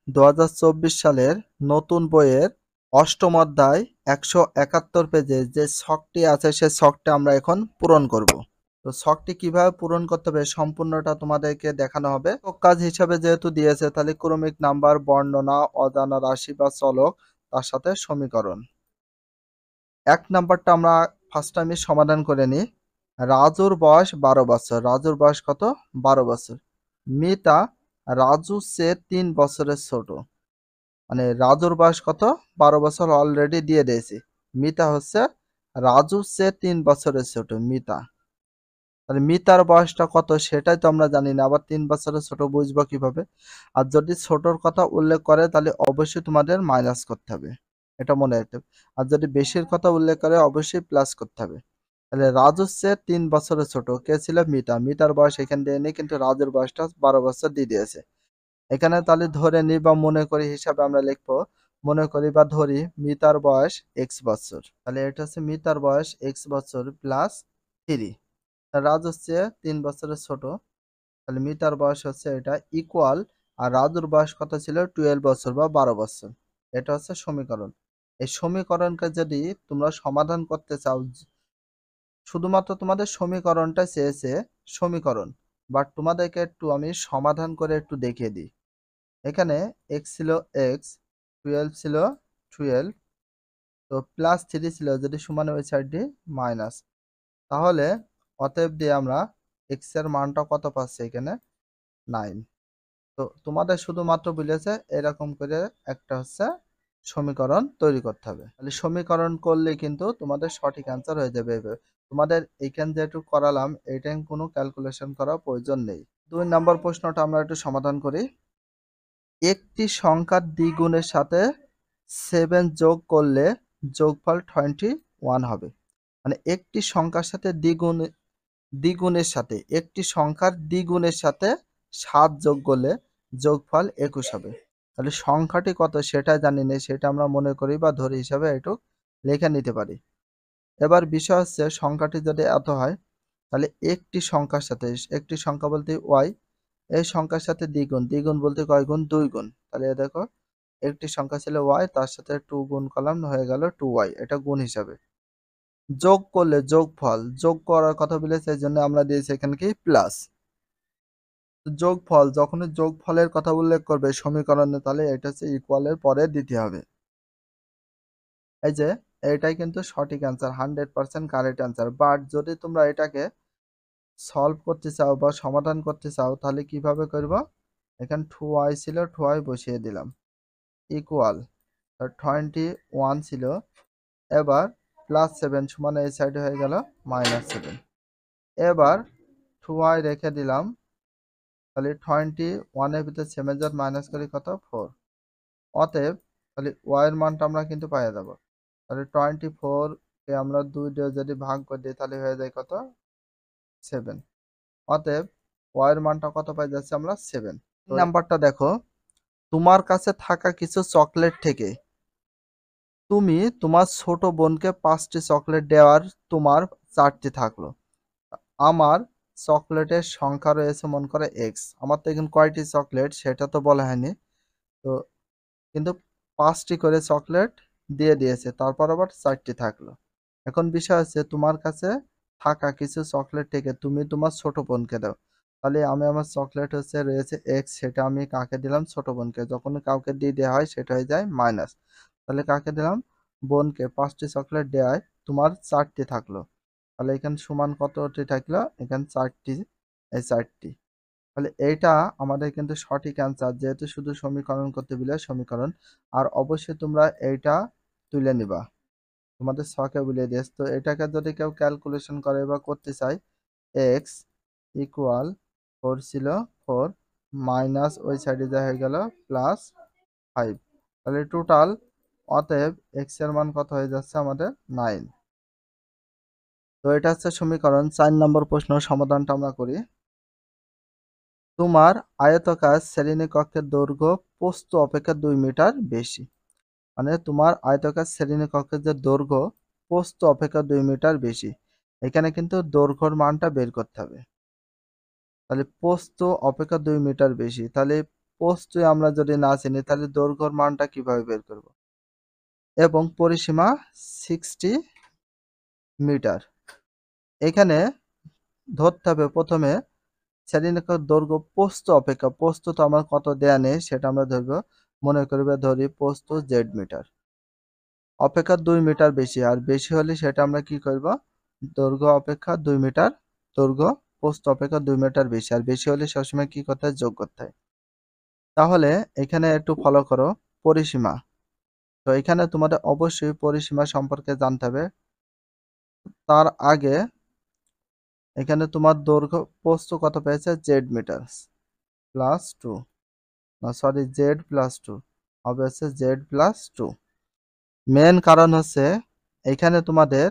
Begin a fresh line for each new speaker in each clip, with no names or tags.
2024 সালের নতুন বইয়ের অষ্টম অধ্যায় 171 পেজে যে ছকটি আছে সে ছকটি আমরা এখন পূরণ করব। তো ছকটি কিভাবে পূরণ করতে হবে সম্পূর্ণটা তোমাদেরকে দেখানো হবে। কাজ হিসাবে যেহেতু দিয়েছে তাহলে ক্রমিক নাম্বার, বর্ণনা, অজানা রাশি বা চলক, তার সাথে সমীকরণ। 1 নাম্বারটা আমরা ফার্স্ট টাইমে সমাধান করে নিই। রাজুর বয়স 12 বছর। রাজুর বয়স কত? 12 বছর। মিতা রাজু চেয়ে 3 বছরের ছোট। মানে রাজুর বয়স কত? 12 বছর অলরেডি দিয়ে দিয়েছি। মিতা হচ্ছে রাজুর চেয়ে 3 বছরের ছোট। মিতা, তাহলে মিতার বয়সটা কত সেটাই তো আমরা জানি না, আবার 3 বছরের ছোট বুঝবো কিভাবে? আর যদি ছোটর কথা উল্লেখ করে তাহলে অবশ্যই তোমাদের মাইনাস করতে হবে, এটা মনে রাখতে হবে। আর যদি বেশির কথা উল্লেখ করে অবশ্যই প্লাস করতে হবে। তাহলে রাজুর চেয়ে 3 বছরের ছোট কে ছিল? মিতা। মিতার বয়স এখানে দিয়ে নেই, কিন্তু রাজুর বয়সটা 12 বছর দিয়ে দিয়েছে। এখানে তাহলে ধরে নিই বা মনে করি হিসাবে আমরা লিখবো, মনে করি বা ধরি মিতার বয়স এক্স বছর। তাহলে এটা হচ্ছে মিতার বয়স এক্স বছর প্লাস 3। রাজ হচ্ছে 3 বছরের ছোট, তাহলে মিতার বয়স হচ্ছে এটা ইকুয়াল, আর রাজুর বয়স কত ছিল? 12 বছর বা 12 বছর। এটা হচ্ছে সমীকরণ। এই সমীকরণকে যদি তোমরা সমাধান করতে চাও, শুধুমাত্র তোমাদের সমীকরণটা চেয়েছে সমীকরণ, বাট তোমাদেরকে একটু আমি সমাধান করে একটু দেখিয়ে দিই। এখানে x ছিল x, 12 ছিল 12, তো প্লাস 3 ছিল, যদি সমান ওই সাইড দিয়ে মাইনাস, তাহলে অতএব দিয়ে আমরা x এর মানটা কত পাচ্ছি? এখানে 9। তো তোমাদের শুধুমাত্র বলেছে এরকম করে একটা হচ্ছে সমীকরণ তৈরি করতে হবে। তাহলে সমীকরণ করলে কিন্তু তোমাদের সঠিক অ্যান্সার হয়ে যাবে। তোমাদের এইখান যেটুকু করালাম এইটা কোনো ক্যালকুলেশন করার প্রয়োজন নেই। 2 নম্বর প্রশ্নটা আমরা একটু সমাধান করি। একটি সংখ্যার দ্বিগুণের সাথে 7 যোগ করলে যোগফল 21 হবে। মানে একটি সংখ্যার সাথে দ্বিগুণের সাথে একটি সংখ্যার দ্বিগুণের সাথে 7 যোগ করলে যোগফল 21 হবে। তাহলে সংখ্যাটি কত সেটা জানি না, সেটা আমরা মনে করি বা ধরি হিসাবে একটু লিখে নিতে পারি। এবার বিষয় হচ্ছে সংখ্যাটি যদি এত হয় তাহলে একটি সংখ্যার সাথে, একটি সংখ্যা বলতে ওয়াই, এই সংখ্যার সাথে দ্বিগুণ, দ্বিগুণ বলতে কয় গুণ? 2 গুণ। তাহলে দেখো একটি সংখ্যা ছিল ওয়াই, তার সাথে 2 গুণ করলাম, হয়ে গেল 2y, এটা গুণ হিসাবে। যোগ করলে যোগফল, যোগ করার কথা বলেছে এই জন্য আমরা দিয়েছি এখানে কি প্লাস। যোগফল, যখনই যোগফলের কথা উল্লেখ করবে সমীকরণে তাহলে এটা হচ্ছে ইকুয়ালের পরে দিতে হবে। এই যে এটাই কিন্তু সঠিক অ্যান্সার, 100% কারেক্ট অ্যান্সার। বাট যদি তোমরা এটাকে সলভ করতে চাও বা সমাধান করতে চাও তাহলে কিভাবে করব? এখানে 2y ছিল, 2y বসিয়ে দিলাম, ইকুয়াল 21 ছিল, এবার প্লাস 7 সমান এই সাইডে হয়ে গেল -7। এবার 2y রেখে দিলাম, তাহলে 21 এর ভিতরে 7 জন মাইনাস করি কত? 4। অতএব তাহলে y এর মানটা আমরা কিন্তু পেয়ে যাব। তাহলে 24 কে আমরা 2 দিয়ে যদি ভাগ করে দিই তাহলে হয়ে যায় কত? 7। অতএব y এর মানটা কত পাই যাচ্ছে আমরা? 7। নাম্বারটা দেখো, তোমার কাছে থাকা কিছু চকলেট থেকে তুমি তোমার ছোট বোনকে 5টি চকলেট দেওয়ার তোমার 4টি থাকলো। আমার চকলেটের সংখ্যা রয়েছে মনে করে এক্স। আমার তো এখানে কয়টি চকলেট সেটা তো বলা হয়নি, তো কিন্তু 5টি করে চকলেট দিয়ে দিয়েছে, তারপর আবার 4টি থাকলো। এখন বিষয় হচ্ছে তোমার কাছে থাকা কিছু চকলেট থেকে তুমি তোমার ছোট বোনকে দাও। তাহলে আমি আমার চকলেট হচ্ছে রয়েছে এক্স, সেটা আমি কাকে দিলাম? ছোট বোনকে। যখন কাউকে দিয়ে দেওয়া হয় সেটা হয়ে যায় মাইনাস। তাহলে কাকে দিলাম? বোনকে। 5টি চকলেট দেওয়ায় তোমার 4টি থাকলো, তাহলে এখানে সমান কতটি থাকলো? এখানে 4টি, এই 4টি। তাহলে এইটা আমাদের কিন্তু সঠিক অ্যান্সার, যেহেতু শুধু সমীকরণ করতে বলে সমীকরণ। আর অবশ্যই তোমরা এইটা তুলে নিবা, তোমাদের ছকে বলে দিয়েছে। তো এটাকে যদি কেউ ক্যালকুলেশন করে বা করতে চায়, এক্স ইকুয়াল 4 ছিল 4 মাইনাস ওই সাইডে যা হয়ে গেল +5, তাহলে টোটাল অতএব এক্স এর মান কত হয়ে যাচ্ছে আমাদের? 9। তো এটা হচ্ছে সমীকরণ। 4 নম্বর প্রশ্ন সমাধানটা আমরা করি। তোমার আয়তাকার শ্রেণীকক্ষের দৈর্ঘ্য প্রস্থ অপেক্ষা 2 মিটার বেশি। মানে তোমার আয়তাকার শ্রেণীকক্ষের যে দৈর্ঘ্য প্রস্থ অপেক্ষা 2 মিটার বেশি। এখানে কিন্তু দৈর্ঘ্যের মানটা বের করতে হবে। তাহলে প্রস্থ অপেক্ষা 2 মিটার বেশি, তাহলে প্রস্থ আমরা যদি না চিনি তাহলে দৈর্ঘ্যের মানটা কিভাবে বের করব? এবং পরিসীমা 60 মিটার। এখানে ধরতে হবে প্রথমে শ্রেণীরেখার দৈর্ঘ্য প্রস্থ অপেক্ষা, প্রস্থ তো আমার কত দেয়া নেই সেটা আমরা ধরবো, মনে করবে ধরি প্রস্থ জেড মিটার অপেক্ষা 2 মিটার বেশি, আর বেশি হলে সেটা আমরা কি করব, দৈর্ঘ্য অপেক্ষা 2 মিটার, দৈর্ঘ্য প্রস্থ অপেক্ষা 2 মিটার বেশি, আর বেশি হলে সবসময় কি করতে হয়, যোগ করতে হয়। তাহলে এখানে একটু ফলো করো পরিসীমা। তো এখানে তোমাদের অবশ্যই পরিসীমা সম্পর্কে জানতে হবে। তার আগে এখানে তোমার দৈর্ঘ্য প্রস্থ কত পেয়েছে, জেড মিটার প্লাস 2, না সরি জেড প্লাস 2 হবে হচ্ছে জেড প্লাস 2। মেন কারণ হচ্ছে এখানে তোমাদের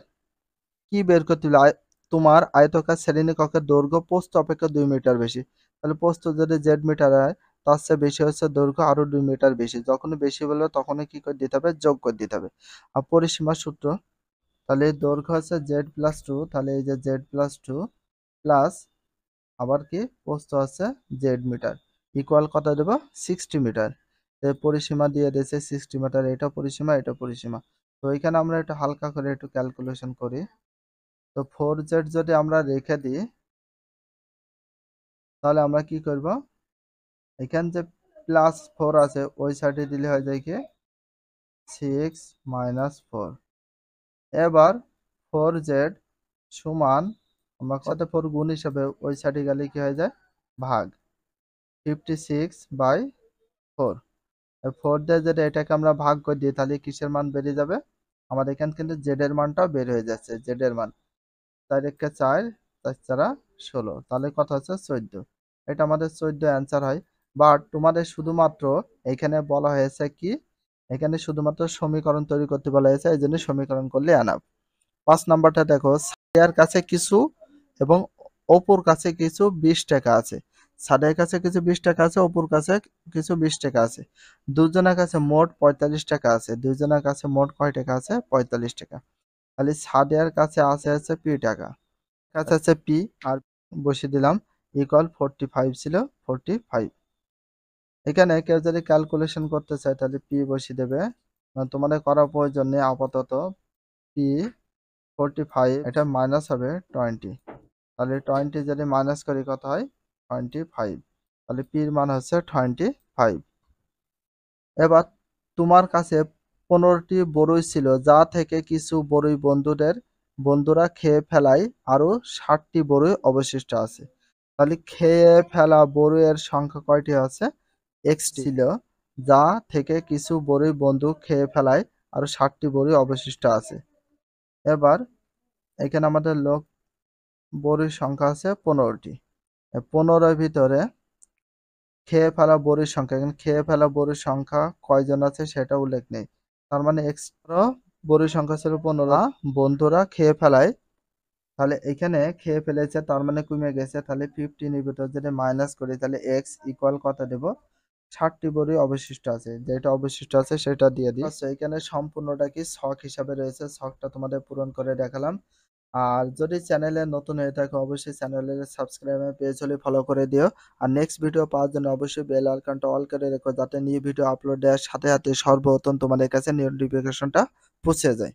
কি বের করতে হবে, তোমার আয়তকার শ্রেণীকক্ষের দৈর্ঘ্য প্রস্থ অপেক্ষা 2 মিটার বেশি, তাহলে প্রস্থ যদি জেড মিটার হয় তার চেয়ে বেশি হচ্ছে দৈর্ঘ্য আরো 2 মিটার বেশি, যখনই বেশি বলবে তখনই কি করে দিতে হবে, যোগ করে দিতে হবে। আর পরিসীমার সূত্র, তাহলে দৈর্ঘ্য হচ্ছে জেড প্লাস 2, তাহলে এই যে জেড প্লাস 2 প্লাস আবার কি প্রস্থ আছে জেড মিটার ইকুয়াল কত দেব, 60 মিটার। পরিসীমা দিয়ে দিয়েছে 60 মিটার, এটা পরিসীমা এটা পরিসীমা। তো এখানে আমরা একটু হালকা করে একটু ক্যালকুলেশন করি। তো 4z যদি আমরা রেখে দিই তাহলে আমরা কি করব, এখানে যে প্লাস 4 আছে ওই সাইডে দিলে হয়ে যায় কি 6 মাইনাস 4। এবার 4z সমান আমরা সাথে 4 গুণ হিসাবে ওই সাইডে গেলে কি হয়ে যায়, ভাগ 56/4। 4 দিয়ে যদি এটাকে আমরা ভাগ করে দিই তাহলে কিসের মান বেরিয়ে যাবে, আমাদের এখানে কিন্তু জেড এর মানটাও বের হয়ে যাচ্ছে, জেড এর মান 4 একে 4, 4 4 16, তাহলে কত হচ্ছে 14। এটা আমাদের 14 অ্যান্সার হয়। বাট তোমাদের শুধুমাত্র এখানে বলা হয়েছে কি, এখানে শুধুমাত্র সমীকরণ তৈরি করতে বলা হয়েছে, এই জন্য সমীকরণ করলে আনাব। 5 নাম্বারটা দেখো, সাদিয়ার কাছে কিছু এবং অপুর কাছে কিছু 20 টাকা আছে। সাদিয়ার কাছে কিছু 20 টাকা আছে, অপুর কাছে কিছু 20 টাকা আছে। দুজনের কাছে মোট 45 টাকা আছে। দুজনের কাছে মোট কয় টাকা আছে, 45 টাকা। তাহলে সাদিয়ার কাছে আছে পি টাকা, কাছে আছে পি, আর বসিয়ে দিলাম ইকুয়াল 45 ছিল 45। এখানে কেউ যদি ক্যালকুলেশন করতে চায় তাহলে পি বসিয়ে দেবে, তোমাদের করার প্রয়োজন নেই আপাতত। পি 45 এটা মাইনাস হবে 20, তাহলে 20 যদি মাইনাস করি কত হয়, 25। তাহলে পির মান হচ্ছে 25। এবার তোমার কাছে 15টি বড়ই ছিল, যা থেকে কিছু বড়ই বন্ধুরা খেয়ে ফেলায় আরো 60টি বড়ই অবশিষ্ট আছে। তাহলে খেয়ে ফেলা বড়ইয়ের সংখ্যা কয়টি আছে, এক্স ছিল, যা থেকে কিছু বড়ই বন্ধু খেয়ে ফেলায় আরো 60টি বড়ই অবশিষ্ট আছে। এবার এখানে আমাদের বড়ির সংখ্যা আছে 15টি। 15-এর ভিতরে খেয়ে ফেলা বড়ির সংখ্যা, এখানে খেয়ে ফেলা বড়ির সংখ্যা কয়জন আছে সেটা উল্লেখ নেই, তার মানে এক্সট্রা বড়ির সংখ্যা ছিল 15, বন্ধুরা খেয়ে ফেলায়, তাহলে এখানে খেয়ে ফেলেছে তার মানে কমে গেছে, তাহলে 15 এর ভিতর যদি মাইনাস করি তাহলে এক্স ইকুয়াল কত দেব, 60টি বড়ি অবশিষ্ট আছে, যেটা অবশিষ্ট আছে সেটা দিয়ে দিই। আচ্ছা, এখানে সম্পূর্ণটা কি ছক হিসাবে রয়েছে, ছকটা তোমাদের পূরণ করে দেখালাম। আর যদি চ্যানেলে নতুন হয়ে থাকে অবশ্যই চ্যানেলের সাবস্ক্রাইব পেজ হলে ফলো করে দিও। আর নেক্সট ভিডিও পাওয়ার জন্য অবশ্যই বেল আইকনটা অল করে রেখো, যাতে নিউ ভিডিও আপলোড দেওয়ার সাথে সাথে সর্বপ্রথম তোমাদের কাছে নোটিফিকেশনটা পৌঁছে যায়।